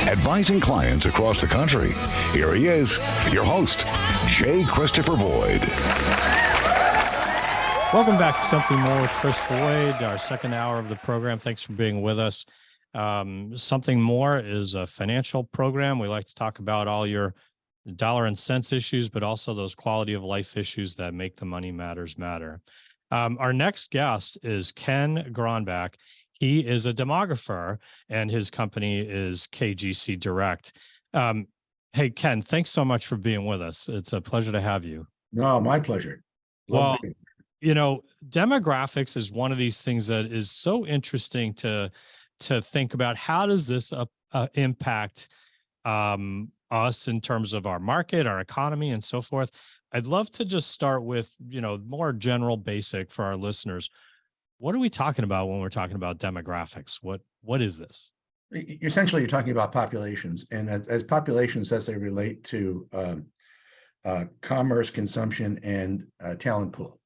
advising clients across the country. Here he is, your host, J. Christopher Boyd. Welcome back to Something More with Christopher Boyd, our second hour of the program. Thanks for being with us. Something More is a financial program. We like to talk about all your dollar and cents issues, but also those quality of life issues that make the money matters matter. Our next guest is Ken Gronbach. He is a demographer, and his company is KGC Direct. Hey, Ken, thanks so much for being with us. It's a pleasure to have you. No, my pleasure. Well, demographics is one of these things that is so interesting to think about. How does this impact us in terms of our market, our economy, and so forth? I'd love to just start with, more general basic for our listeners. What are we talking about when we're talking about demographics? What is this? Essentially, you're talking about populations, and as populations as they relate to commerce, consumption, and talent pool.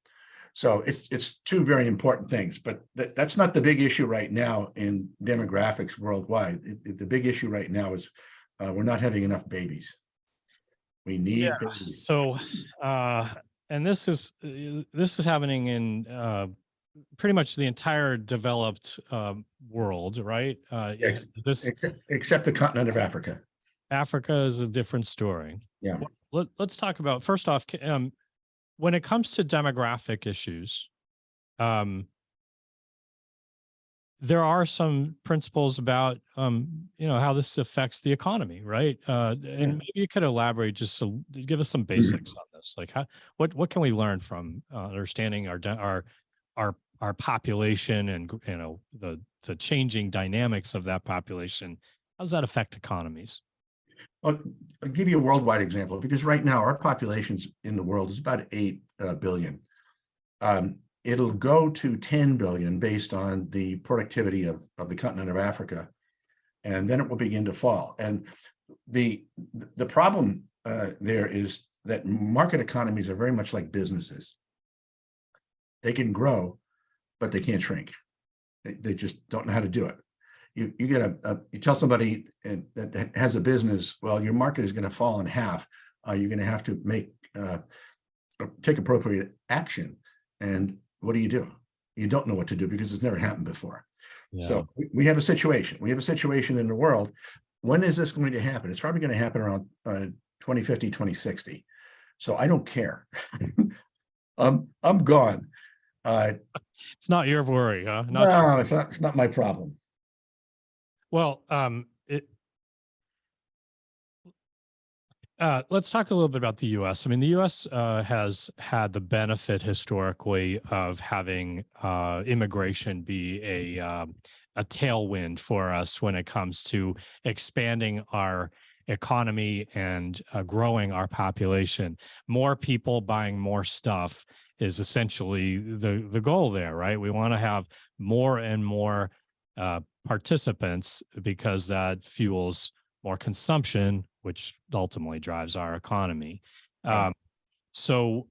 So it's two very important things, but that's not the big issue right now in demographics worldwide. The big issue right now is we're not having enough babies. We need babies. So, and this is happening in pretty much the entire developed world, right? Except the continent of Africa. Africa is a different story. Yeah. Let's talk about, first off, when it comes to demographic issues, there are some principles about, how this affects the economy, right? And maybe you could elaborate just to give us some basics on this. Like, what can we learn from understanding our population and the changing dynamics of that population? How does that affect economies? I'll give you a worldwide example, because right now our populations in the world is about 8 billion. It'll go to 10 billion based on the productivity of the continent of Africa, and then it will begin to fall. And the problem there is that market economies are very much like businesses. They can grow, but they can't shrink. They just don't know how to do it. You tell somebody that has a business, well, your market is going to fall in half. You're going to have to take appropriate action. And what do? You don't know what to do because it's never happened before. Yeah. So we have a situation. We have a situation in the world. When is this going to happen? It's probably going to happen around 2050, 2060. So I don't care. I'm gone. It's not your worry, huh? No, it's not my problem. Well, let's talk a little bit about the U.S. I mean, the U.S. Has had the benefit historically of having immigration be a tailwind for us when it comes to expanding our economy and growing our population. More people buying more stuff is essentially the goal there, right? We want to have more and more participants because that fuels more consumption, which ultimately drives our economy. So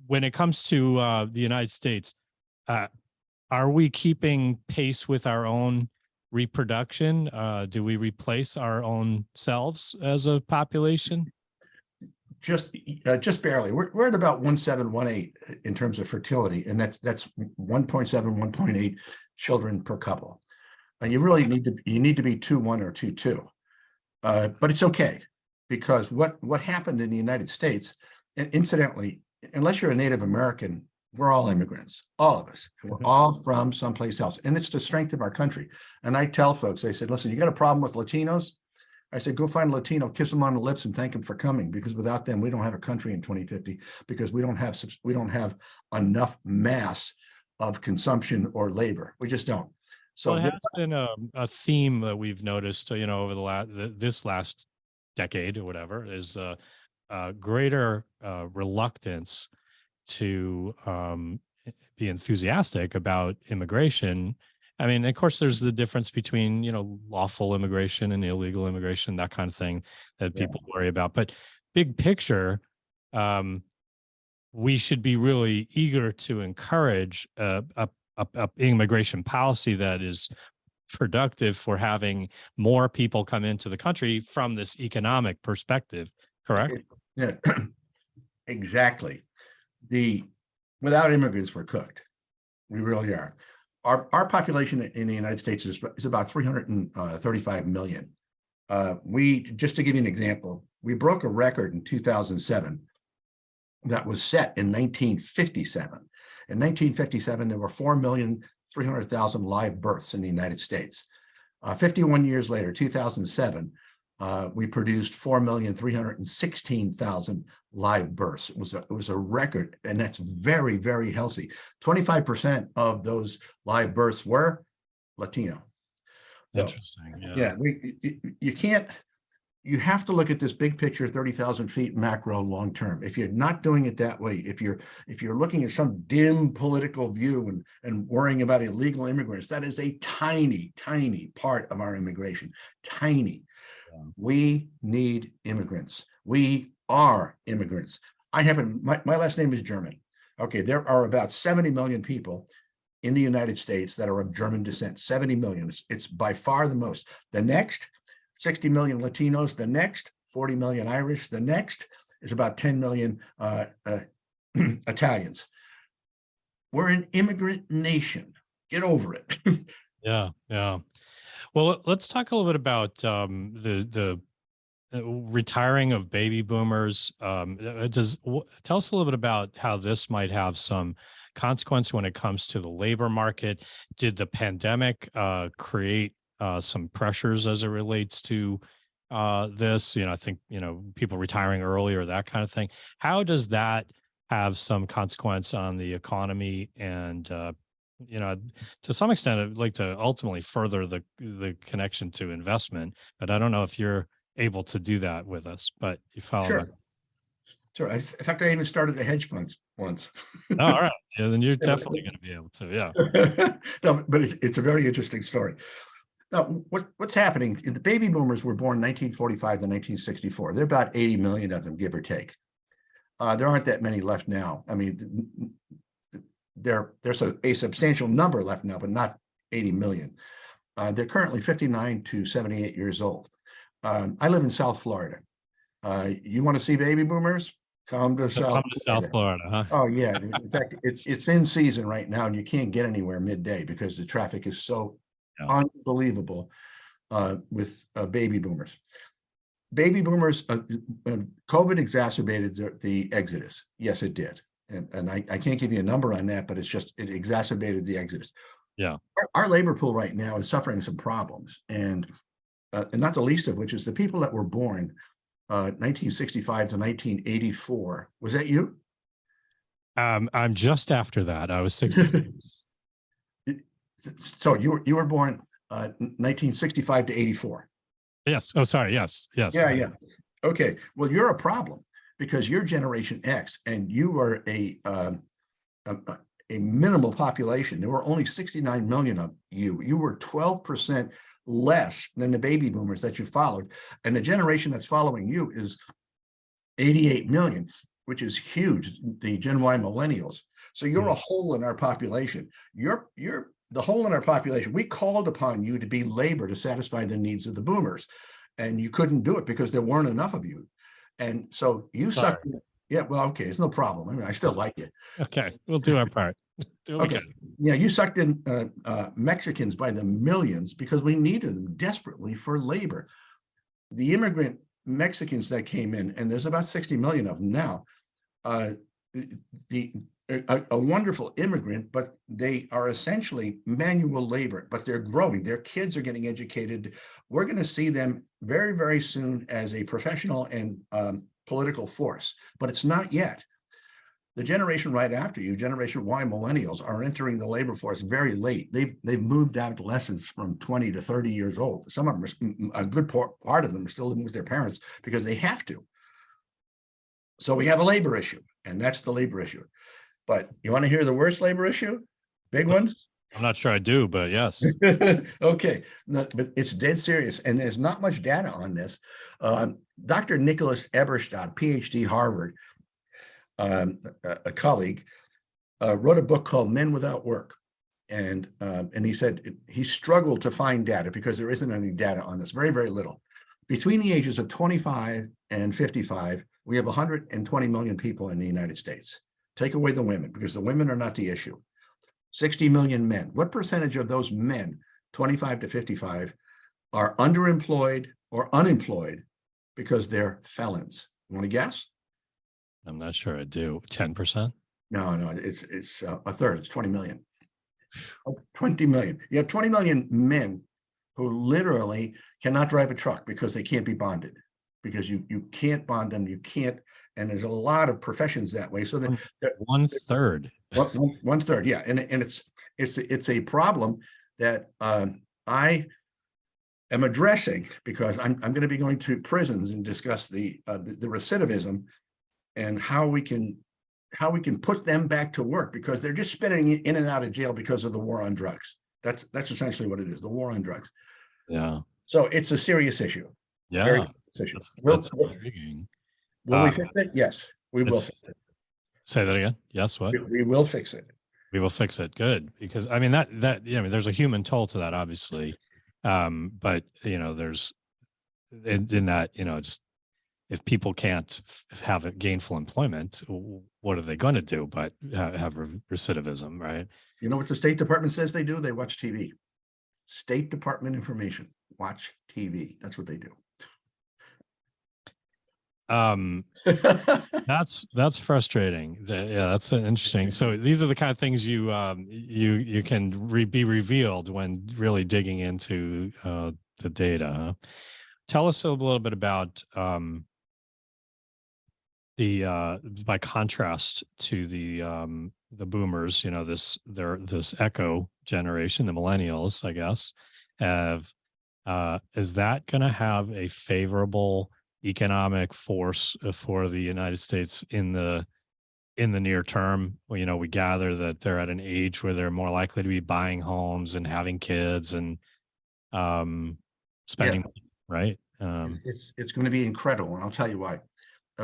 when it comes to the United States, are we keeping pace with our own reproduction? Do we replace our own selves as a population? Just barely. We're at about 1.7, 1.8 in terms of fertility, and that's 1.7, 1.8 children per couple. You really need to be 2.1 or 2.2, but it's okay, because what happened in the United States, and incidentally, unless you're a Native American, we're all immigrants, all of us. We're all from someplace else, and it's the strength of our country. And I tell folks, I said, listen, you got a problem with Latinos? I said, go find a Latino, kiss them on the lips, and thank them for coming, because without them, we don't have a country in 2050, because we don't have enough mass of consumption or labor. We just don't. So it has been a theme that we've noticed, over this last decade or whatever, is a greater reluctance to be enthusiastic about immigration. I mean, of course, there's the difference between, lawful immigration and illegal immigration, that kind of thing that people worry about. But big picture, we should be really eager to encourage a immigration policy that is productive for having more people come into the country from this economic perspective, correct? Yeah, exactly. Without immigrants, we're cooked. We really are. Our population in the United States is about 335 million. Just to give you an example, we broke a record in 2007 that was set in 1957. In 1957, there were 4,300,000 live births in the United States. 51 years later, 2007, we produced 4,316,000 live births. It was a record, and that's very, very healthy. 25% of those live births were Latino. So, interesting. Yeah, you have to look at this big picture, 30,000 feet macro long term. If you're not doing it that way, if you're looking at some dim political view and worrying about illegal immigrants, that is a tiny, tiny part of our immigration. Tiny. Yeah. We need immigrants. We are immigrants. My last name is German. Okay, there are about 70 million people in the United States that are of German descent. 70 million. It's by far the most. The next, 60 million Latinos. The next, 40 million Irish. The next is about 10 million Italians. We're an immigrant nation. Get over it. Yeah. Well, let's talk a little bit about the retiring of baby boomers. Tell us a little bit about how this might have some consequence when it comes to the labor market. Did the pandemic create some pressures as it relates to this? I think, people retiring early or that kind of thing. How does that have some consequence on the economy? And, to some extent, I'd like to ultimately further the connection to investment, but I don't know if you're able to do that with us, but you follow Sure. me. Sure. In fact, I even started a hedge fund once. Oh, all right. Yeah, then you're definitely going to be able to. Yeah. No, but it's a very interesting story. Now, what's happening? The baby boomers were born 1945 to 1964. There are about 80 million of them, give or take. There aren't that many left now. I mean, there's a substantial number left now, but not 80 million. They're currently 59 to 78 years old. I live in South Florida. You want to see baby boomers? Come to South Florida, huh? Oh yeah. In fact, it's in season right now, and you can't get anywhere midday because the traffic is so unbelievable with baby boomers. Baby boomers, COVID exacerbated the exodus. Yes, it did. And I can't give you a number on that, but it exacerbated the exodus. Yeah. Our labor pool right now is suffering some problems, and not the least of which is the people that were born 1965 to 1984. Was that you? I'm just after that. I was 66. So you were born 1965 to 84. Yes. Oh, sorry. Yes. Yeah. Okay. Well, you're a problem because you're Generation X, and you are a minimal population. There were only 69 million of you. You were 12% less than the baby boomers that you followed, and the generation that's following you is 88 million, which is huge. The Gen Y millennials. So you're a hole in our population. You're the hole in our population. We called upon you to be labor to satisfy the needs of the boomers, and you couldn't do it because there weren't enough of you. And so you sucked. Yeah, well, okay, it's no problem. I mean, I still like you. Okay, we'll do our part. Okay. Yeah, you sucked in Mexicans by the millions because we needed them desperately for labor. The immigrant Mexicans that came in, and there's about 60 million of them now, a wonderful immigrant, but they are essentially manual labor, but they're growing. Their kids are getting educated. We're going to see them very, very soon as a professional and political force, but it's not yet. The generation right after you, Generation Y millennials, are entering the labor force very late. They've moved adolescents from 20 to 30 years old. Some of them, a good part of them, are still living with their parents because they have to. So we have a labor issue, and that's the labor issue. But you want to hear the worst labor issue? Big ones? I'm not sure I do, but yes. Okay, but it's dead serious, and there's not much data on this. Dr. Nicholas Eberstadt, PhD, Harvard, a colleague, wrote a book called Men Without Work. And he said he struggled to find data because there isn't any data on this, very, very little. Between the ages of 25 and 55, we have 120 million people in the United States. Take away the women, because the women are not the issue. 60 million men. What percentage of those men, 25 to 55, are underemployed or unemployed because they're felons? You want to guess? I'm not sure I do. 10%? No, it's a third. It's 20 million. 20 million. You have 20 million men who literally cannot drive a truck because they can't be bonded, because you can't bond them. You can't. And there's a lot of professions that way. So that one third. One third, yeah. And it's a problem that I am addressing, because I'm going to be going to prisons and discuss the recidivism and how we can put them back to work, because they're just spinning in and out of jail because of the war on drugs. That's essentially what it is, the war on drugs. Yeah. So it's a serious issue. Yeah. Very serious issue. That's intriguing. Will we fix it? Yes, we will fix it. Say that again. Yes, what? We will fix it. We will fix it. Good. Because I mean, there's a human toll to that, obviously. But there's in that, just if people can't have a gainful employment, what are they going to do but have recidivism, right? You know what the State Department says they do? They watch TV. State Department information. Watch TV. That's what they do. That's frustrating. Yeah, that's interesting. So these are the kind of things you can be revealed when really digging into the data. Huh? Tell us a little bit about by contrast to the boomers, this echo generation, the millennials, I guess, is that going to have a favorable economic force for the United States in the near term? Well, we gather that they're at an age where they're more likely to be buying homes and having kids and spending money, right? It's going to be incredible, and I'll tell you why.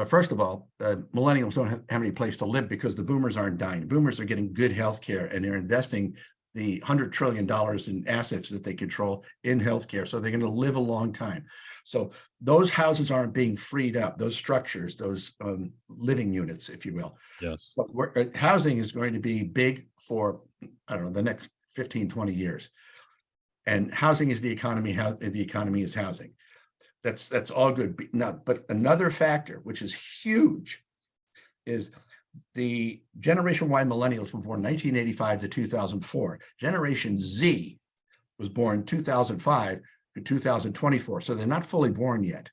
First of all, millennials don't have any place to live because the boomers aren't dying. Boomers are getting good health care, and they're investing the $100 trillion in assets that they control in healthcare. So they're going to live a long time. So those houses aren't being freed up, those structures, those living units, if you will. Yes. But housing is going to be big for, I don't know, the next 15, 20 years. And housing is the economy. The economy is housing. That's all good. Now, but another factor, which is huge, is the Generation Y millennials were born 1985 to 2004. Generation Z was born 2005 to 2024. So they're not fully born yet.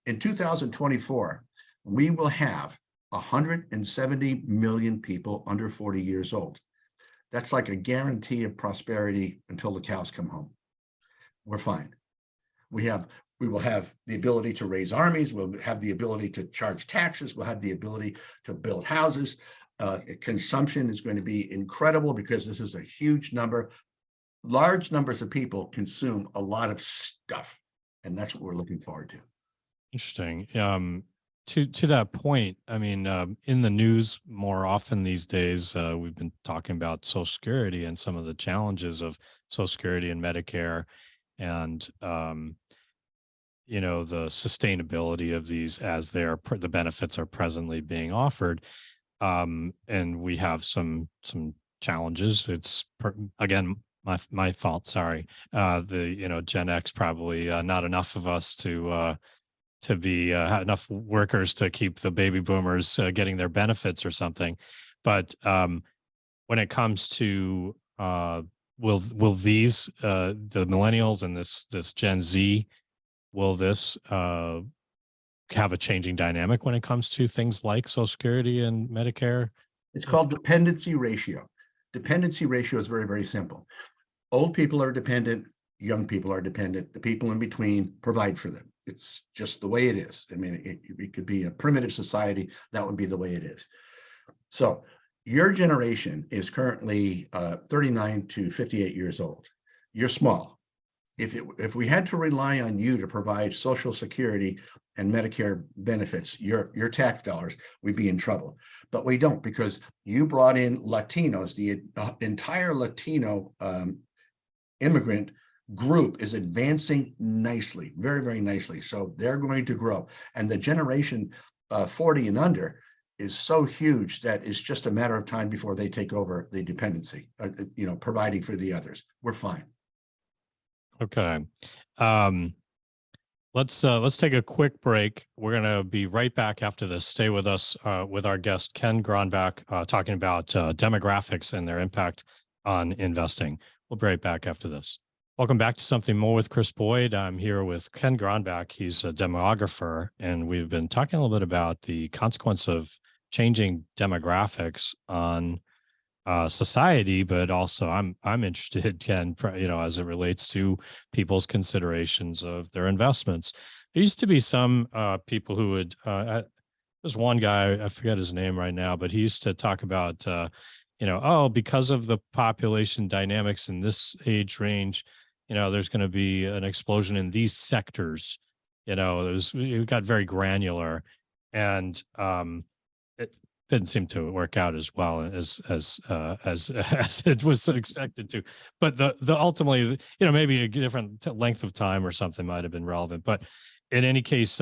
In 2024, we will have 170 million people under 40 years old. That's like a guarantee of prosperity until the cows come home. We're fine. We will have the ability to raise armies. We'll have the ability to charge taxes. We'll have the ability to build houses. Consumption is going to be incredible because this is a huge number. Large numbers of people consume a lot of stuff, and that's what we're looking forward to. Interesting. To that point, I mean, in the news more often these days, we've been talking about Social Security and some of the challenges of Social Security and Medicare, and the sustainability of these as the benefits are presently being offered. And we have some challenges. It's again my fault. Sorry. Gen X probably not enough of us to be enough workers to keep the baby boomers getting their benefits or something. But when it comes to will these the millennials and this Gen Z, will this have a changing dynamic when it comes to things like Social Security and Medicare? It's called dependency ratio. Dependency ratio is very, very simple. Old people are dependent, young people are dependent. The people in between provide for them. It's just the way it is. I mean, it could be a primitive society. That would be the way it is. So your generation is currently 39 to 58 years old. You're small. if we had to rely on you to provide Social Security and Medicare benefits, your tax dollars, we'd be in trouble. But we don't, because you brought in Latinos. The entire Latino immigrant group is advancing nicely, very, very nicely. So they're going to grow. And the generation 40 and under is so huge that it's just a matter of time before they take over the dependency, providing for the others. We're fine. Okay. Let's take a quick break. We're going to be right back after this. Stay with us with our guest, Ken Gronbach, talking about demographics and their impact on investing. We'll be right back after this. Welcome back to Something More with Chris Boyd. I'm here with Ken Gronbach. He's a demographer, and we've been talking a little bit about the consequence of changing demographics on society, but also I'm interested, Ken, as it relates to people's considerations of their investments. There used to be some people who would, there's one guy, I forget his name right now, but he used to talk about, because of the population dynamics in this age range, there's going to be an explosion in these sectors. It got very granular, and it didn't seem to work out as well as it was expected to. But the ultimately, maybe a different length of time or something might have been relevant. But in any case,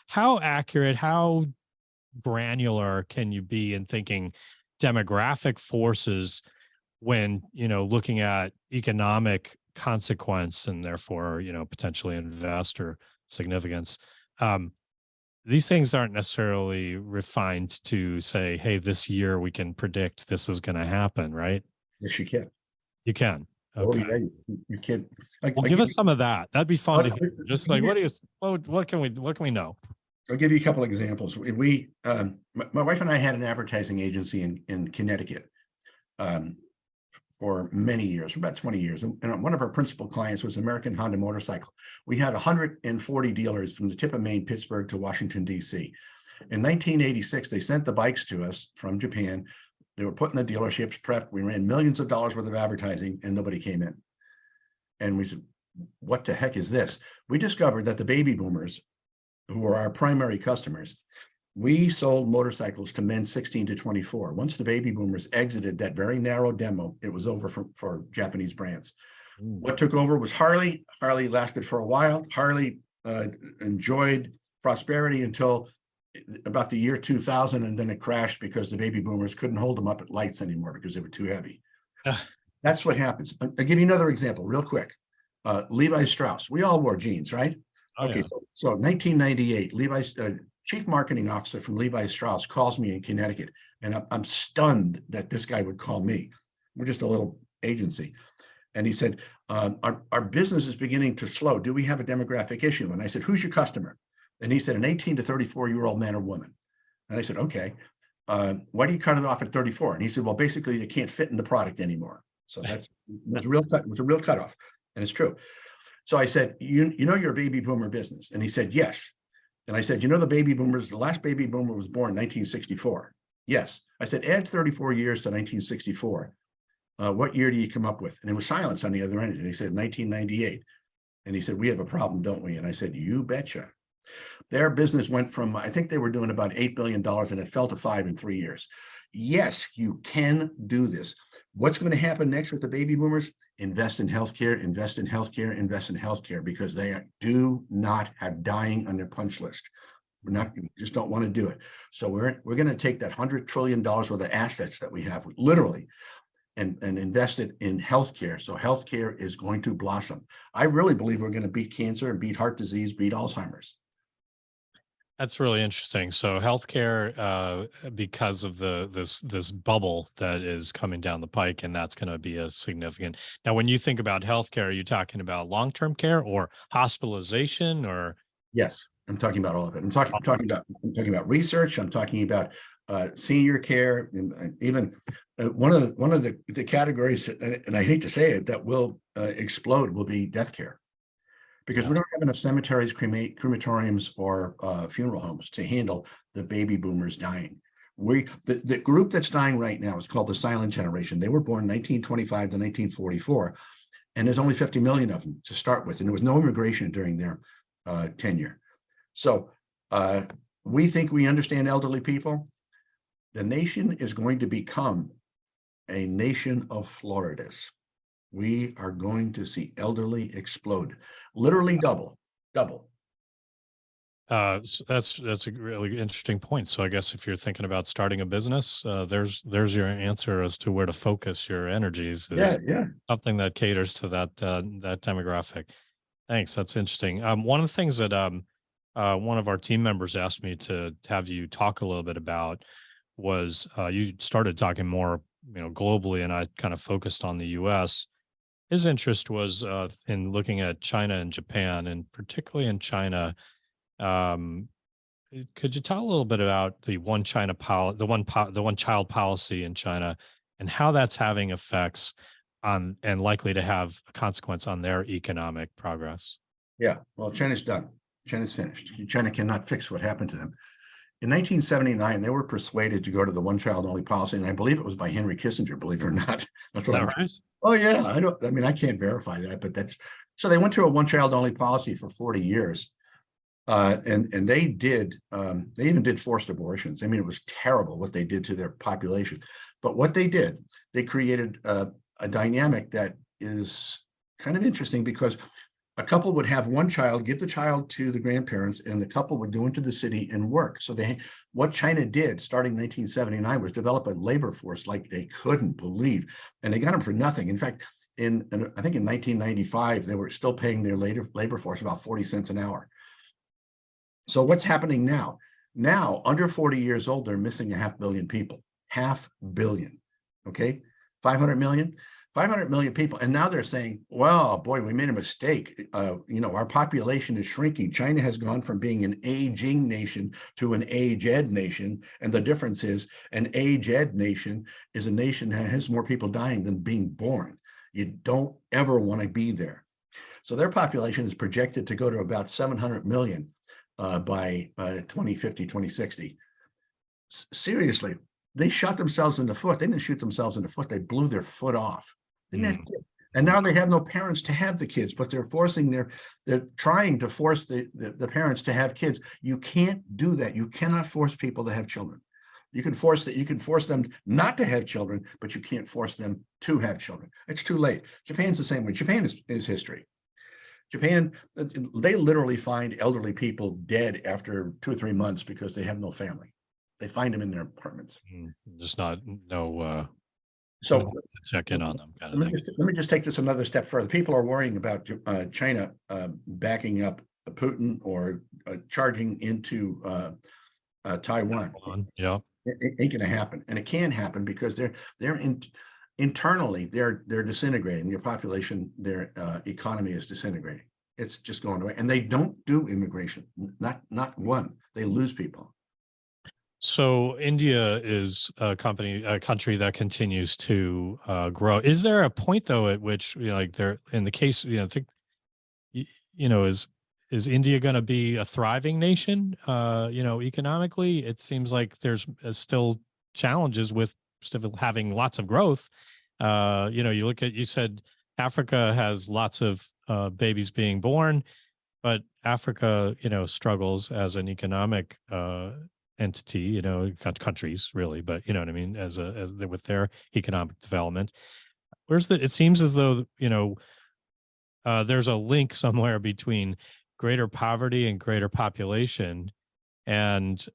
how accurate, how granular can you be in thinking demographic forces when looking at economic consequence and therefore potentially investor significance? These things aren't necessarily refined to say, hey, this year we can predict this is going to happen, right? Yes, you can. You can. Okay. Oh, yeah, you can. Well, give us some of that. That'd be fun to hear. Just like, what can we know? I'll give you a couple of examples. My wife and I had an advertising agency in Connecticut for many years, for about 20 years. And one of our principal clients was American Honda Motorcycle. We had 140 dealers from the tip of Maine, Pittsburgh to Washington, D.C. In 1986, they sent the bikes to us from Japan. They were put in the dealerships, prepped. We ran millions of dollars worth of advertising, and nobody came in. And we said, what the heck is this? We discovered that the baby boomers, who are our primary customers, we sold motorcycles to men 16 to 24. Once the baby boomers exited that very narrow demo, it was over for Japanese brands. What took over was Harley. Harley lasted for a while. Harley enjoyed prosperity until about the year 2000, and then it crashed because the baby boomers couldn't hold them up at lights anymore because they were too heavy. That's what happens. I'll give you another example real quick. Levi Strauss. We all wore jeans, right? Okay, yeah. So 1998, Levi's chief marketing officer from Levi Strauss calls me in Connecticut, and I'm stunned that this guy would call me. We're just a little agency. And he said, our business is beginning to slow. Do we have a demographic issue? And I said, who's your customer? And he said, an 18 to 34-year-old man or woman. And I said, okay, why do you cut it off at 34? And he said, well, basically they can't fit in the product anymore. So it was a real cutoff, and it's true. So I said, you know your baby boomer business? And he said, yes. And I said, the baby boomers, the last baby boomer was born in 1964. Yes. I said, add 34 years to 1964. What year do you come up with? And it was silence on the other end. And he said, 1998. And he said, we have a problem, don't we? And I said, you betcha. Their business went from, I think they were doing about $8 billion, and it fell to 5 in 3 years. Yes, you can do this. What's going to happen next with the baby boomers? Invest in healthcare, invest in healthcare, invest in healthcare, because they do not have dying on their punch list. We just don't want to do it. So we're going to take that $100 trillion worth of assets that we have, literally, and invest it in healthcare. So healthcare is going to blossom. I really believe we're going to beat cancer and beat heart disease, beat Alzheimer's. That's really interesting. So healthcare, because of this bubble that is coming down the pike, and that's going to be a significant. Now, when you think about healthcare, are you talking about long-term care or hospitalization, or? Yes, I'm talking about all of it. I'm talking about research. I'm talking about senior care, and even one of the categories, and I hate to say it, that will explode will be death care. Because we don't have enough cemeteries, crematoriums, or funeral homes to handle the baby boomers dying. The group that's dying right now is called the silent generation. They were born 1925 to 1944. And there's only 50 million of them to start with. And there was no immigration during their tenure. So we think we understand elderly people. The nation is going to become a nation of Floridas. We are going to see elderly explode, literally double. That's a really interesting point. So I guess if you're thinking about starting a business, there's your answer as to where to focus your energies. Is something that caters to that demographic. Thanks. That's interesting. One of the things that one of our team members asked me to have you talk a little bit about was you started talking more, globally, and I kind of focused on the U.S. His interest was in looking at China and Japan, and particularly in China. Could you tell a little bit about the one China the one child policy in China, and how that's having effects on and likely to have a consequence on their economic progress? Yeah, well, China's done. China's finished. China cannot fix what happened to them. In 1979, they were persuaded to go to the one child only policy, and I believe it was by Henry Kissinger, believe it or not. That's what I'm right? Oh yeah, I can't verify that, but so they went to a one child only policy for 40 years. And they even did forced abortions. I mean, it was terrible what they did to their population. But what they did, they created a dynamic that is kind of interesting, because a couple would have one child, give the child to the grandparents, and the couple would go into the city and work. So what China did starting in 1979 was develop a labor force like they couldn't believe, and they got them for nothing. In fact, I think in 1995, they were still paying their labor force about 40 cents an hour. So what's happening now? Now, under 40 years old, they're missing 500 million people. 500 million, okay? 500 million people. And now they're saying, well, boy, we made a mistake. Our population is shrinking. China has gone from being an aging nation to an age-ed nation. And the difference is an age-ed nation is a nation that has more people dying than being born. You don't ever want to be there. So their population is projected to go to about 700 million. By 2050, 2060. Seriously, they shot themselves in the foot. They didn't shoot themselves in the foot. They blew their foot off. And now they have no parents to have the kids, but they're trying to force the parents to have kids. You can't do that. You cannot force people to have children. You can force them not to have children, but you can't force them to have children. It's too late. Japan's the same way. Japan is history. Japan, they literally find elderly people dead after 2 or 3 months because they have no family. They find them in their apartments. Just no so check in on them. Let me just take this another step further. People are worrying about China backing up Putin or charging into Taiwan. Yeah, it ain't going to happen, and it can happen because internally they're disintegrating. Their population, their economy is disintegrating. It's just going away, and they don't do immigration. Not one. They lose people. So India is a country that continues to grow. Is there a point though at which, they're in the case, is India going to be a thriving nation? Economically, it seems like there's still challenges with still having lots of growth. You said Africa has lots of babies being born, but Africa, struggles as an economic entity, countries really, but you know what I mean, as with their economic development. It seems as though, there's a link somewhere between greater poverty and greater population. And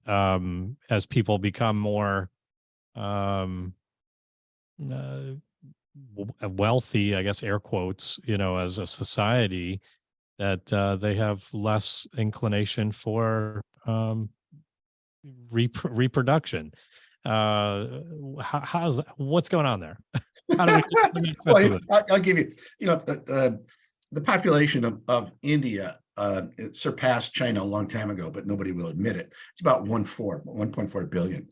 as people become more wealthy, I guess, air quotes, as a society, that they have less inclination for reproduction. What's going on there? How do we make sense of it? I'll give you, the population of India it surpassed China a long time ago, but nobody will admit it. It's about 1.4 billion.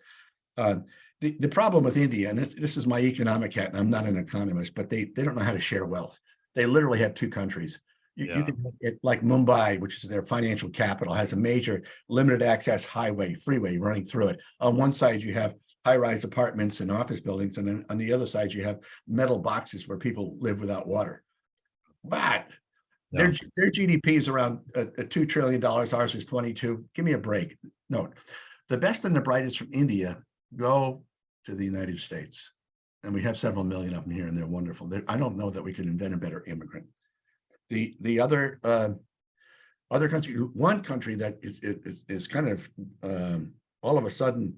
The problem with India, and this is my economic hat, and I'm not an economist, but they don't know how to share wealth. They literally have two countries. You can, like Mumbai, which is their financial capital, has a major limited access freeway running through it. On one side, you have high-rise apartments and office buildings, and then on the other side, you have metal boxes where people live without water. but Yeah. their GDP is around $2 trillion. Ours is 22. Give me a break. No, the best and the brightest from India go to the United States. And we have several million of them here, and they're wonderful. I don't know that we can invent a better immigrant. The other country, one country that is kind of all of a sudden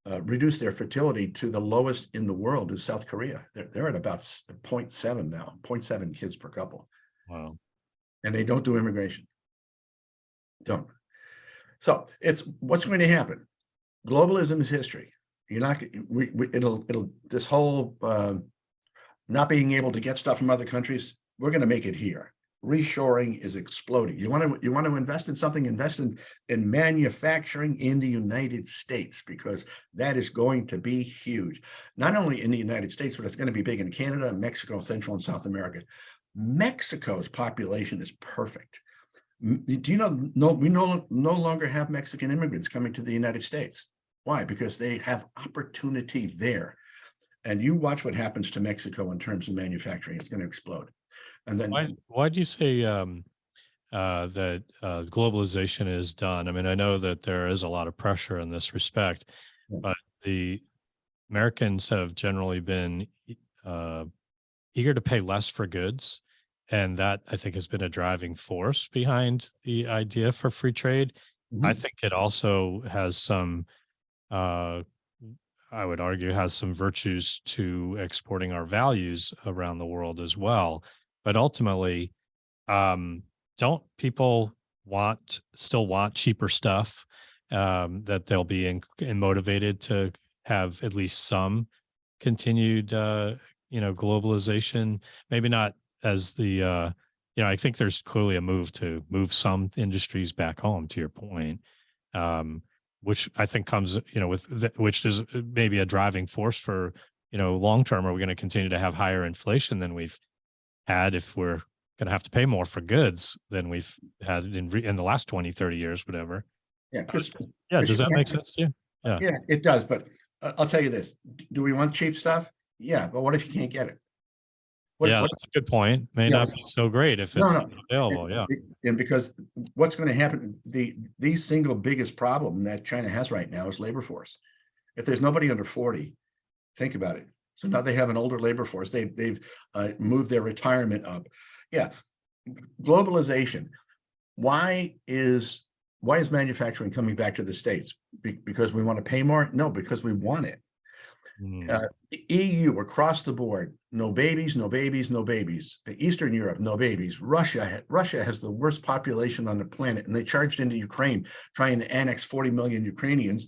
reduced their fertility to the lowest in the world is South Korea. They're at about 0.7 now, 0.7 kids per couple. Wow. And they don't do immigration. Don't. So it's what's going to happen. Globalism is history. You're not. It'll. This whole not being able to get stuff from other countries. We're going to make it here. Reshoring is exploding. You want to invest in something. Invest in manufacturing in the United States, because that is going to be huge. Not only in the United States, but it's going to be big in Canada, Mexico, Central and South America. Mexico's population is perfect. Do you know? No, we no longer have Mexican immigrants coming to the United States. Why? Because they have opportunity there. And you watch what happens to Mexico in terms of manufacturing. It's going to explode. And then why do you say that globalization is done? I mean, I know that there is a lot of pressure in this respect, but the Americans have generally been eager to pay less for goods. And that, I think, has been a driving force behind the idea for free trade. Mhm. I think it also has some, I would argue, has some virtues to exporting our values around the world as well. But ultimately, don't people still want cheaper stuff, that they'll be motivated to have at least some continued, globalization? Maybe not as the, I think there's clearly a move to move some industries back home, to your point, which I think comes, which is maybe a driving force for, long term. Are we going to continue to have higher inflation than we've had if we're going to have to pay more for goods than we've had in the last 20, 30 years, whatever? yeah, Does that make sense to you? Yeah, it does. But I'll tell you this: do we want cheap stuff? Yeah, but what if you can't get it? That's a good point. May not be so great if it's not available. Yeah. And because what's going to happen, the single biggest problem that China has right now is labor force. If there's nobody under 40, think about it. So now they have an older labor force. They've moved their retirement up. Yeah, globalization. Why is manufacturing coming back to the States? Because we want to pay more? No, because we want it. EU across the board, no babies, no babies, no babies. Eastern Europe, no babies. Russia has the worst population on the planet, and they charged into Ukraine trying to annex 40 million Ukrainians.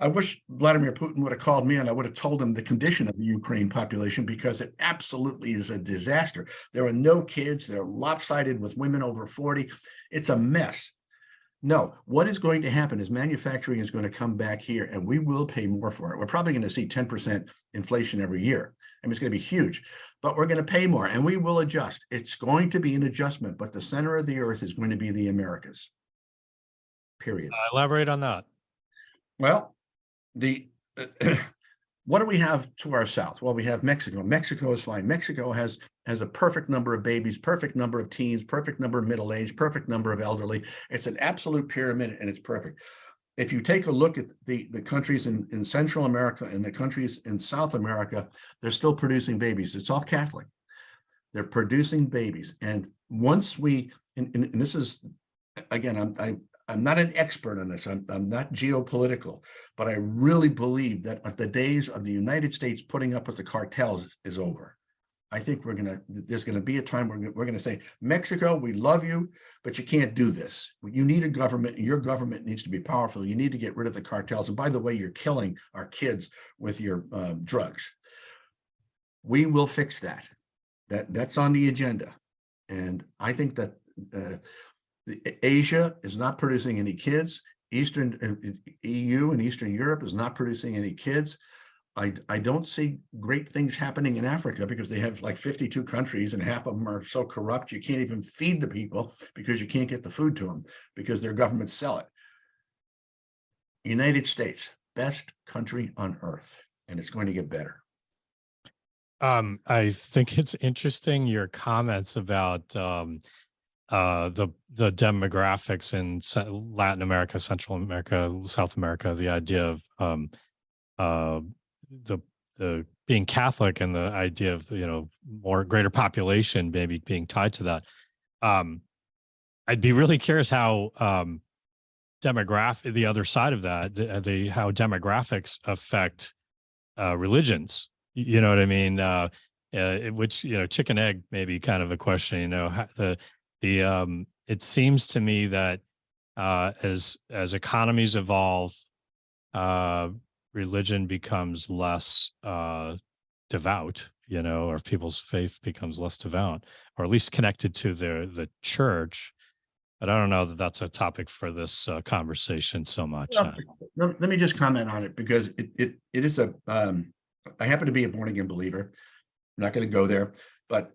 I wish Vladimir Putin would have called me and I would have told him the condition of the Ukraine population, because it absolutely is a disaster. There are no kids. They're lopsided with women over 40. It's a mess. No, what is going to happen is manufacturing is going to come back here and we will pay more for it. We're probably going to see 10% inflation every year. I mean, it's going to be huge, but we're going to pay more and we will adjust. It's going to be an adjustment, but the center of the earth is going to be the Americas. Period. Elaborate on that. Well, what do we have to our south? Well, we have Mexico. Mexico is fine. Mexico has a perfect number of babies, perfect number of teens, perfect number of middle-aged, perfect number of elderly. It's an absolute pyramid and it's perfect. If you take a look at the countries in Central America and the countries in South America, they're still producing babies. It's all Catholic. They're producing babies. And once and this is, again, I'm not an expert on this. I'm not geopolitical, but I really believe that the days of the United States putting up with the cartels is over. I think there's going to be a time where we're going to say, Mexico, we love you, but you can't do this. You need a government. Your government needs to be powerful. You need to get rid of the cartels. And by the way, you're killing our kids with your drugs. We will fix that. That's on the agenda. And I think that Asia is not producing any kids. Eastern EU and Eastern Europe is not producing any kids. I don't see great things happening in Africa because they have like 52 countries and half of them are so corrupt you can't even feed the people because you can't get the food to them because their governments sell it. United States, best country on earth, and it's going to get better. I think it's interesting your comments about the demographics in Latin America, Central America, South America, the idea of uh, the being Catholic and the idea of more greater population maybe being tied to that. I'd be really curious how the other side of that, how demographics affect religions. You know what I mean? Which chicken egg maybe kind of a question. It seems to me that as economies evolve, religion becomes less devout, or people's faith becomes less devout, or at least connected to the church. But I don't know that that's a topic for this conversation so much. Well, let me just comment on it, because it is I happen to be a born again believer. I'm not going to go there, but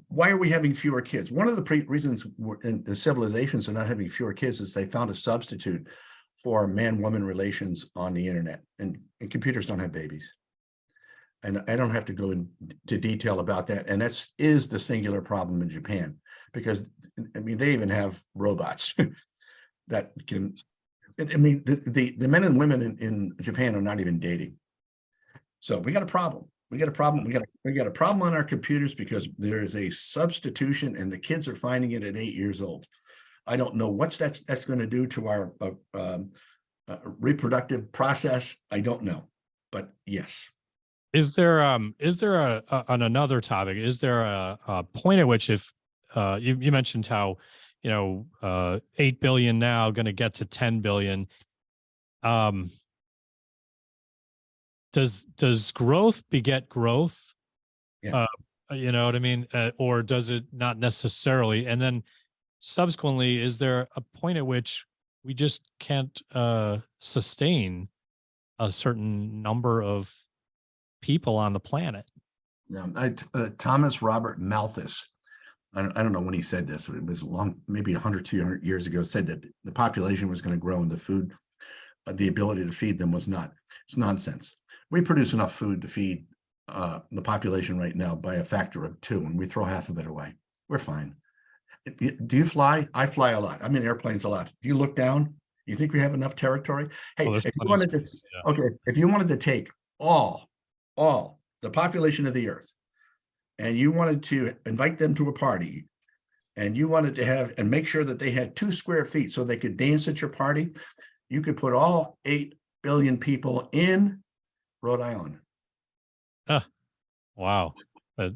why are we having fewer kids? One of the reasons the civilizations are not having fewer kids is they found a substitute for man-woman relations on the internet, and computers don't have babies. And I don't have to go into detail about that. And is the singular problem in Japan, because I mean, they even have robots that can, I mean, the men and women in Japan are not even dating. So we got a problem. We got a problem. We got a problem on our computers because there is a substitution, and the kids are finding it at 8 years old. I don't know what that's going to do to our reproductive process. I don't know, but yes. Is there on another topic? Is there a point at which, if you mentioned how 8 billion now going to get to 10 billion, does growth beget growth? Yeah. You know what I mean? Or does it not necessarily? And then subsequently, is there a point at which we just can't sustain a certain number of people on the planet? Yeah, Thomas Robert Malthus, I don't know when he said this, but it was maybe 100, 200 years ago, said that the population was going to grow and the food, the ability to feed them was not. It's nonsense. We produce enough food to feed the population right now by a factor of 2, and we throw half of it away. We're fine. Do you fly? I fly a lot. I'm in airplanes a lot. Do you look down? You think we have enough territory? Hey, if you wanted to, okay, if you wanted to take all the population of the earth, and you wanted to invite them to a party, and you wanted to have and make sure that they had 2 square feet so they could dance at your party, you could put all 8 billion people in Rhode Island. Wow.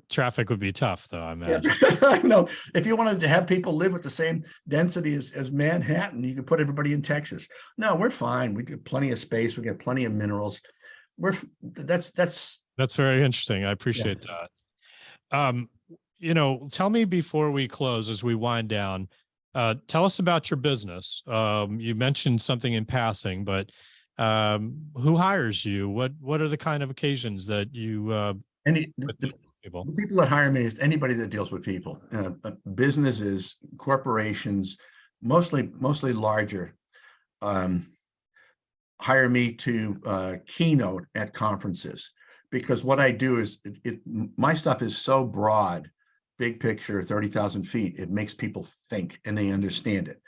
Traffic would be tough, though, I imagine. Yeah. I know. If you wanted to have people live with the same density as Manhattan, you could put everybody in Texas. No, we're fine. We get plenty of space. We get plenty of minerals. That's very interesting. I appreciate that. Tell me before we close, as we wind down, tell us about your business. You mentioned something in passing, but who hires you? What are the kind of occasions that you people? The people that hire me is anybody that deals with people, businesses, corporations, mostly larger, hire me to keynote at conferences, because what I do is my stuff is so broad, big picture, 30,000 feet. It makes people think and they understand it.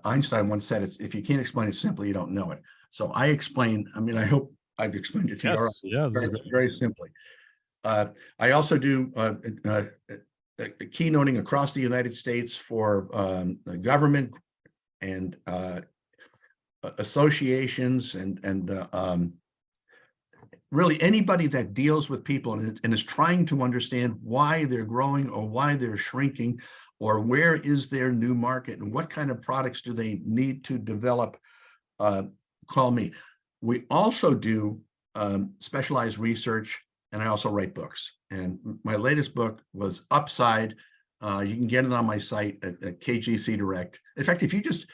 Einstein once said, if you can't explain it simply, you don't know it. So I explain. I mean, I hope I've explained it to you very simply. I also do keynoting across the United States for government and associations and really anybody that deals with people and is trying to understand why they're growing or why they're shrinking, or where is their new market and what kind of products do they need to develop. Call me. We also do specialized research, and I also write books. And my latest book was Upside. You can get it on my site at KGC Direct. In fact, if you just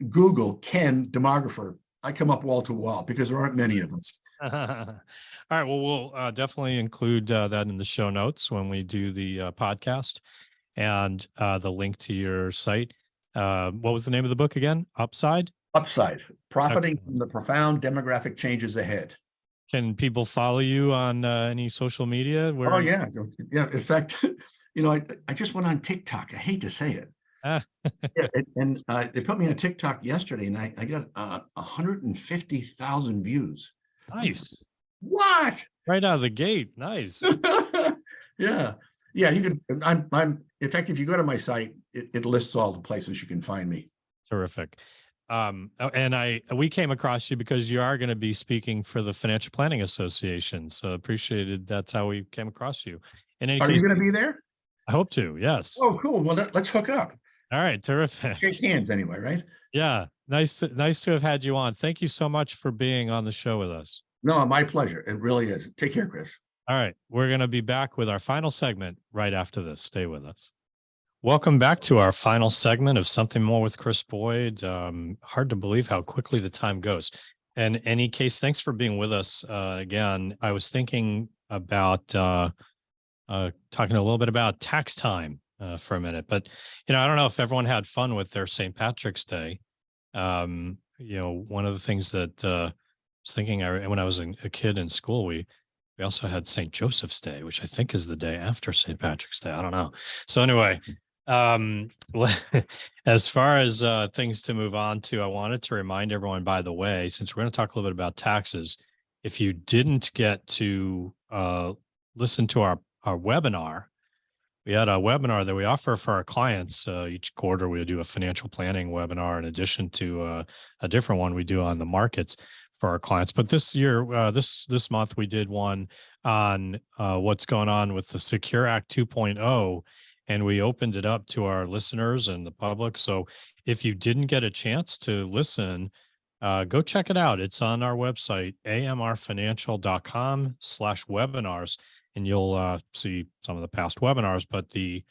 Google Ken demographer, I come up wall to wall because there aren't many of us. All right. Well, we'll definitely include that in the show notes when we do the podcast, and the link to your site. What was the name of the book again? Upside? Upside, profiting from the profound demographic changes ahead. Can people follow you on any social media? Oh yeah, yeah. In fact, I just went on TikTok. I hate to say it. Ah, Yeah, and they put me on TikTok yesterday, and I got 150,000 views. nice. What? Right out of the gate. Nice. Yeah, yeah. You can. I'm. In fact, if you go to my site, it lists all the places you can find me. Terrific. And we came across you because you are going to be speaking for the Financial Planning Association. So appreciated. That's how we came across you. In any Are you case, going to be there? I hope to. Yes. Oh, cool. Well, let's hook up. All right. Terrific. Shake hands anyway, right? Yeah. Nice to have had you on. Thank you so much for being on the show with us. No, my pleasure. It really is. Take care, Chris. All right. We're going to be back with our final segment right after this. Stay with us. Welcome back to our final segment of Something More with Chris Boyd. Hard to believe how quickly the time goes. In any case, thanks for being with us again. I was thinking about talking a little bit about tax time for a minute, but I don't know if everyone had fun with their St. Patrick's Day. One of the things that I was thinking when I was a kid in school, we also had St. Joseph's Day, which I think is the day after St. Patrick's Day. I don't know. So anyway, as far as things to move on to, I wanted to remind everyone, by the way, since we're going to talk a little bit about taxes, if you didn't get to listen to our webinar, we had a webinar that we offer for our clients. Each quarter, we do a financial planning webinar in addition to a different one we do on the markets for our clients. But this year, this month, we did one on what's going on with the Secure Act 2.0, and we opened it up to our listeners and the public. So if you didn't get a chance to listen, go check it out. It's on our website, amrfinancial.com/webinars. And you'll see some of the past webinars, but the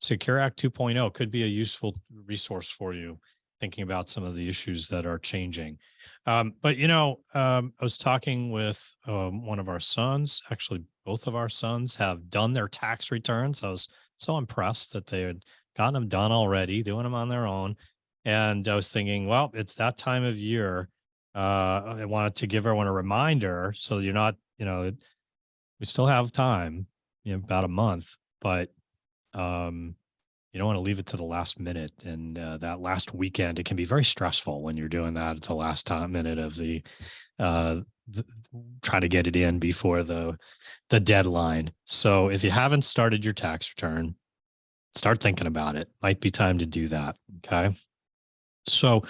Secure Act 2.0 could be a useful resource for you thinking about some of the issues that are changing. But I was talking with one of our sons. Actually, both of our sons have done their tax returns. I was so impressed that they had gotten them done already, doing them on their own. And I was thinking, well, it's that time of year. I wanted to give everyone a reminder so you're not, we still have time, about a month, but you don't want to leave it to the last minute. And that last weekend, it can be very stressful when you're doing that at the last minute of the trying to get it in before the deadline. So if you haven't started your tax return, start thinking about it. Might be time to do that. Okay. So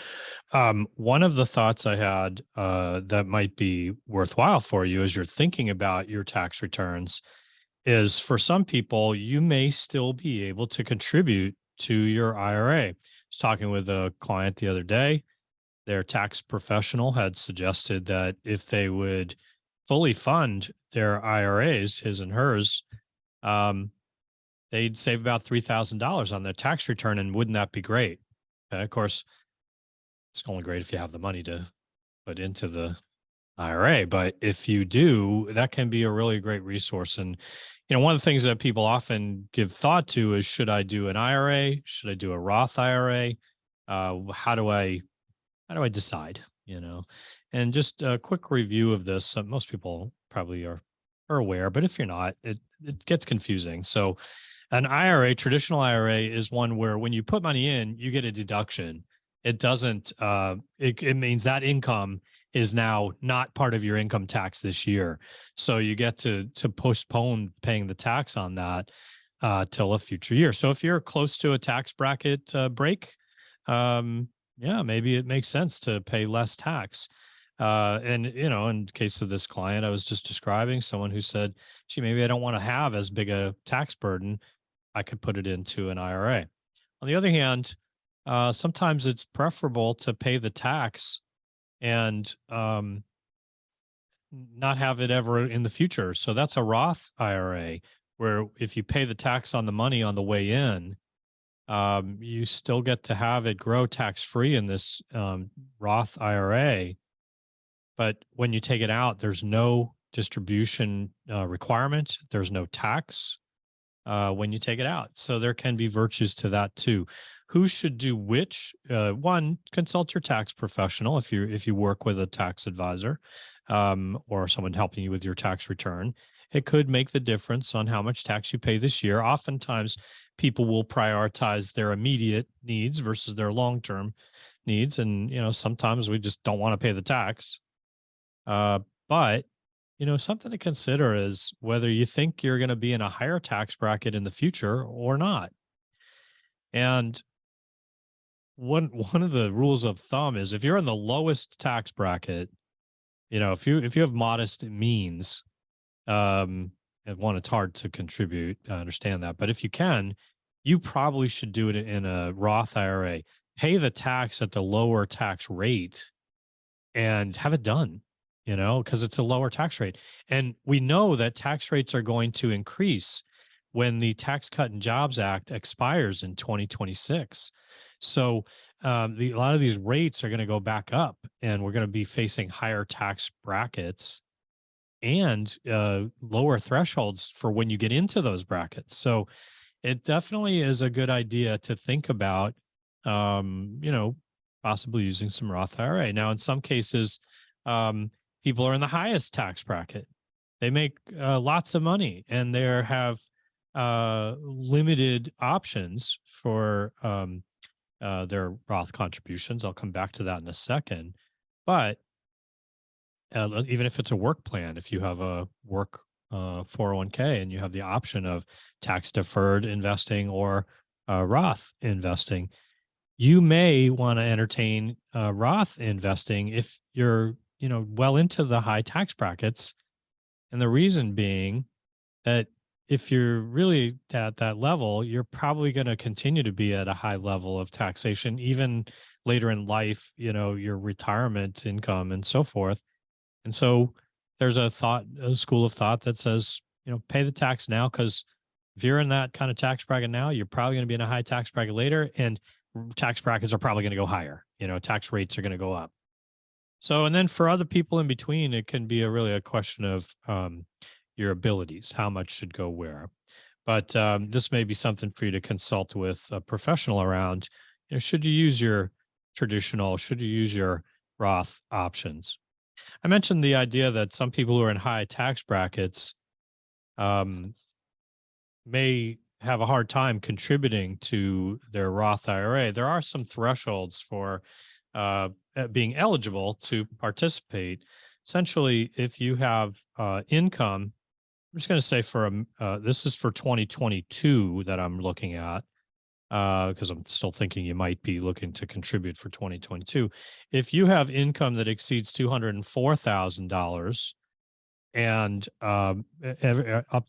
one of the thoughts I had that might be worthwhile for you as you're thinking about your tax returns is, for some people, you may still be able to contribute to your IRA. I was talking with a client the other day. Their tax professional had suggested that if they would fully fund their IRAs, his and hers, they'd save about $3,000 on their tax return. And wouldn't that be great? Of course, it's only great if you have the money to put into the IRA. But if you do, that can be a really great resource. And, one of the things that people often give thought to is, should I do an IRA? Should I do a Roth IRA? How do I decide, And just a quick review of this. Most people probably are aware, but if you're not, it gets confusing. So an IRA, traditional IRA, is one where when you put money in, you get a deduction. It doesn't, it means that income is now not part of your income tax this year. So you get to postpone paying the tax on that till a future year. So if you're close to a tax bracket break, maybe it makes sense to pay less tax. And, in case of this client I was just describing, someone who said, gee, maybe I don't want to have as big a tax burden, I could put it into an IRA. On the other hand, sometimes it's preferable to pay the tax and not have it ever in the future. So that's a Roth IRA, where if you pay the tax on the money on the way in, you still get to have it grow tax-free in this Roth IRA. But when you take it out, there's no distribution requirement. There's no tax when you take it out. So there can be virtues to that too. Who should do which? One, consult your tax professional if you work with a tax advisor. or someone helping you with your tax return, it could make the difference on how much tax you pay this year. Oftentimes, people will prioritize their immediate needs versus their long-term needs. And, sometimes we just don't want to pay the tax. But, something to consider is whether you think you're going to be in a higher tax bracket in the future or not. And one of the rules of thumb is if you're in the lowest tax bracket, if you have modest means, and one, it's hard to contribute. I understand that. But if you can, you probably should do it in a Roth IRA. Pay the tax at the lower tax rate and have it done, because it's a lower tax rate. And we know that tax rates are going to increase when the Tax Cut and Jobs Act expires in 2026. So a lot of these rates are going to go back up, and we're going to be facing higher tax brackets and lower thresholds for when you get into those brackets. So it definitely is a good idea to think about, possibly using some Roth IRA. Now, in some cases, people are in the highest tax bracket. They make lots of money, and they have limited options for their Roth contributions. I'll come back to that in a second. But even if it's a work plan, if you have a work 401k and you have the option of tax deferred investing or Roth investing, you may want to entertain Roth investing if you're, well into the high tax brackets. And the reason being that if you're really at that level, you're probably going to continue to be at a high level of taxation, even later in life, your retirement income and so forth. And so there's a school of thought that says, pay the tax now, because if you're in that kind of tax bracket now, you're probably going to be in a high tax bracket later, and tax brackets are probably going to go higher. Tax rates are going to go up. So, and then for other people in between, it can be really a question of your abilities, how much should go where. But this may be something for you to consult with a professional around. Should you use your traditional, should you use your Roth options? I mentioned the idea that some people who are in high tax brackets may have a hard time contributing to their Roth IRA. There are some thresholds for being eligible to participate. Essentially, if you have income, I'm just going to say this is for 2022 that I'm looking at, because I'm still thinking you might be looking to contribute for 2022. If you have income that exceeds $204,000 and up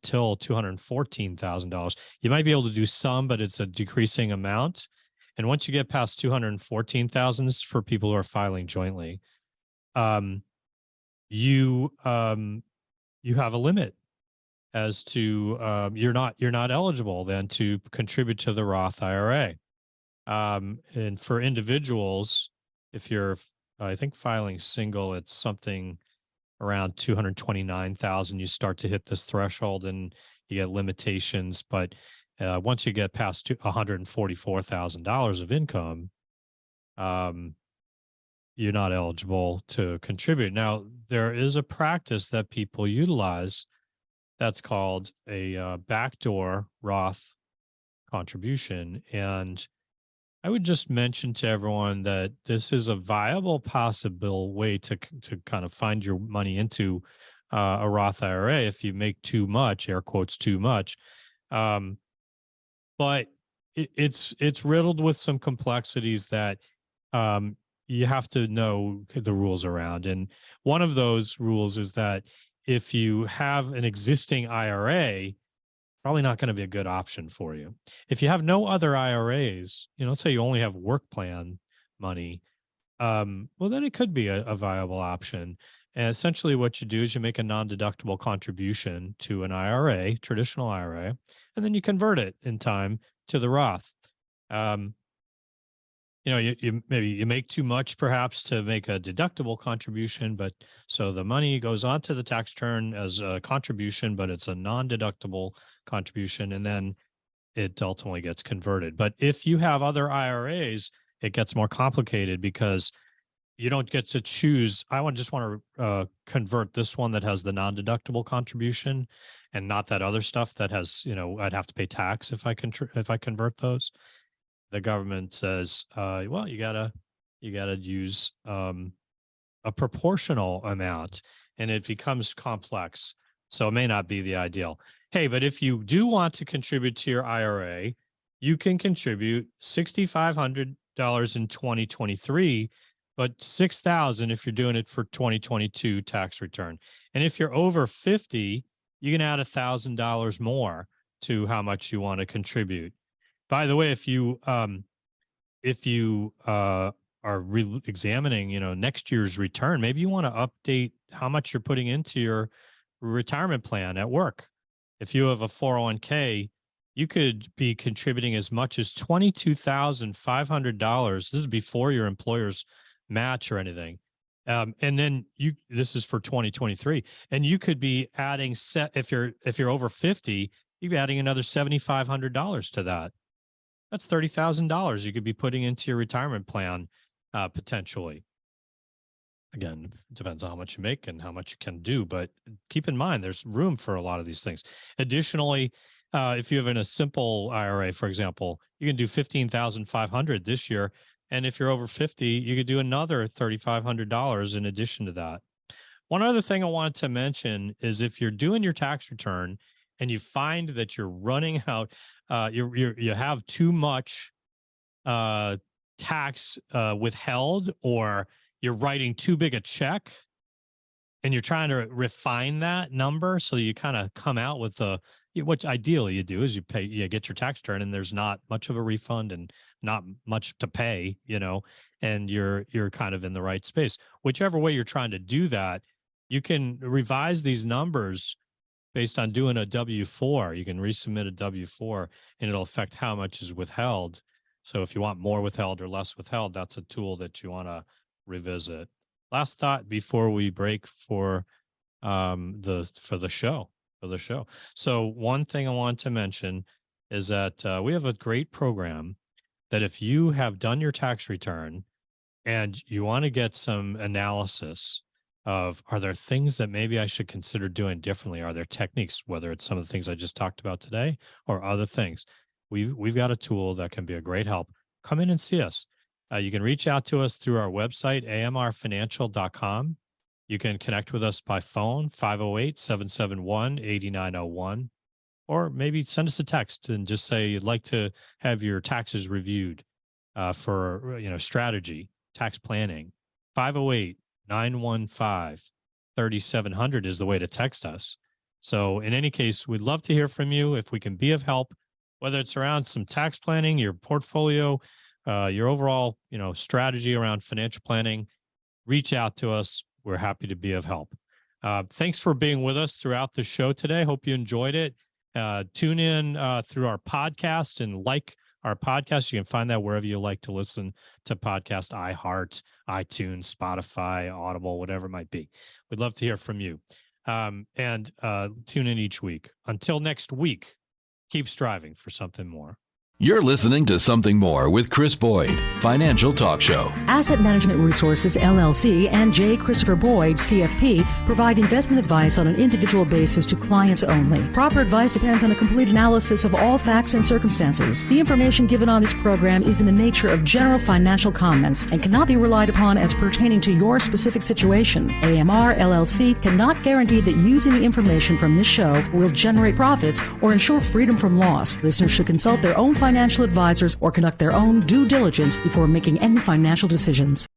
till $214,000, you might be able to do some, but it's a decreasing amount. And once you get past 214,000 for people who are filing jointly, you have a limit as to you're not eligible then to contribute to the Roth IRA. And for individuals, if you're, I think, filing single, it's something around 229,000. You start to hit this threshold, and you get limitations. But once you get past $144,000 of income, you're not eligible to contribute. Now, there is a practice that people utilize that's called a backdoor Roth contribution. And I would just mention to everyone that this is a viable possible way to kind of find your money into a Roth IRA if you make too much, air quotes, too much. But it's riddled with some complexities that you have to know the rules around. And one of those rules is that if you have an existing IRA, probably not going to be a good option for you. If you have no other IRAs, let's say you only have work plan money, well, then it could be a viable option. And essentially what you do is you make a non-deductible contribution to an IRA, traditional IRA, and then you convert it in time to the Roth. You maybe you make too much perhaps to make a deductible contribution, but so the money goes onto the tax return as a contribution, but it's a non-deductible contribution, and then it ultimately gets converted. But if you have other IRAs, it gets more complicated because you don't get to choose. I just want to convert this one that has the non-deductible contribution, and not that other stuff that has, I'd have to pay tax if I convert those. The government says, well, you gotta use a proportional amount, and it becomes complex. So it may not be the ideal. Hey, but if you do want to contribute to your IRA, you can contribute $6,500 in 2023, but $6,000 if you're doing it for 2022 tax return. And if you're over 50, you can add $1,000 more to how much you want to contribute. By the way, if you are examining, next year's return, maybe you want to update how much you're putting into your retirement plan at work. If you have a 401k, you could be contributing as much as $22,500. This is before your employer's match or anything. And then this is for 2023, and you could be adding if you're over 50, you'd be adding another $7,500 to that. That's $30,000 you could be putting into your retirement plan potentially. Again, it depends on how much you make and how much you can do, but keep in mind there's room for a lot of these things. Additionally, if you have in a simple IRA, for example, you can do $15,500 this year. And if you're over 50, you could do another $3,500 in addition to that. One other thing I wanted to mention is if you're doing your tax return and you find that you're running out, you have too much tax withheld, or you're writing too big a check, and you're trying to refine that number so you kind of come out with what ideally you do is you get your tax return and there's not much of a refund and not much to pay, and you're kind of in the right space. Whichever way you're trying to do that, you can revise these numbers based on doing a W-4. You can resubmit a W-4 and it'll affect how much is withheld. So if you want more withheld or less withheld, that's a tool that you want to revisit. Last thought before we break for the show. So one thing I want to mention is that we have a great program that if you have done your tax return and you want to get some analysis of, are there things that maybe I should consider doing differently? Are there techniques, whether it's some of the things I just talked about today or other things? We've got a tool that can be a great help. Come in and see us. You can reach out to us through our website, amrfinancial.com. You can connect with us by phone, 508-771-8901, or maybe send us a text and just say you'd like to have your taxes reviewed for strategy, tax planning. 508-915-3700 is the way to text us. So in any case, we'd love to hear from you if we can be of help, whether it's around some tax planning, your portfolio, your overall, strategy around financial planning. Reach out to us. We're happy to be of help. Thanks for being with us throughout the show today. Hope you enjoyed it. Tune in through our podcast and like our podcast. You can find that wherever you like to listen to podcasts, iHeart, iTunes, Spotify, Audible, whatever it might be. We'd love to hear from you. And tune in each week. Until next week, keep striving for something more. You're listening to Something More with Chris Boyd, Financial Talk Show. Asset Management Resources, LLC, and J. Christopher Boyd, CFP, provide investment advice on an individual basis to clients only. Proper advice depends on a complete analysis of all facts and circumstances. The information given on this program is in the nature of general financial comments and cannot be relied upon as pertaining to your specific situation. AMR, LLC cannot guarantee that using the information from this show will generate profits or ensure freedom from loss. Listeners should consult their own financial advisors or conduct their own due diligence before making any financial decisions.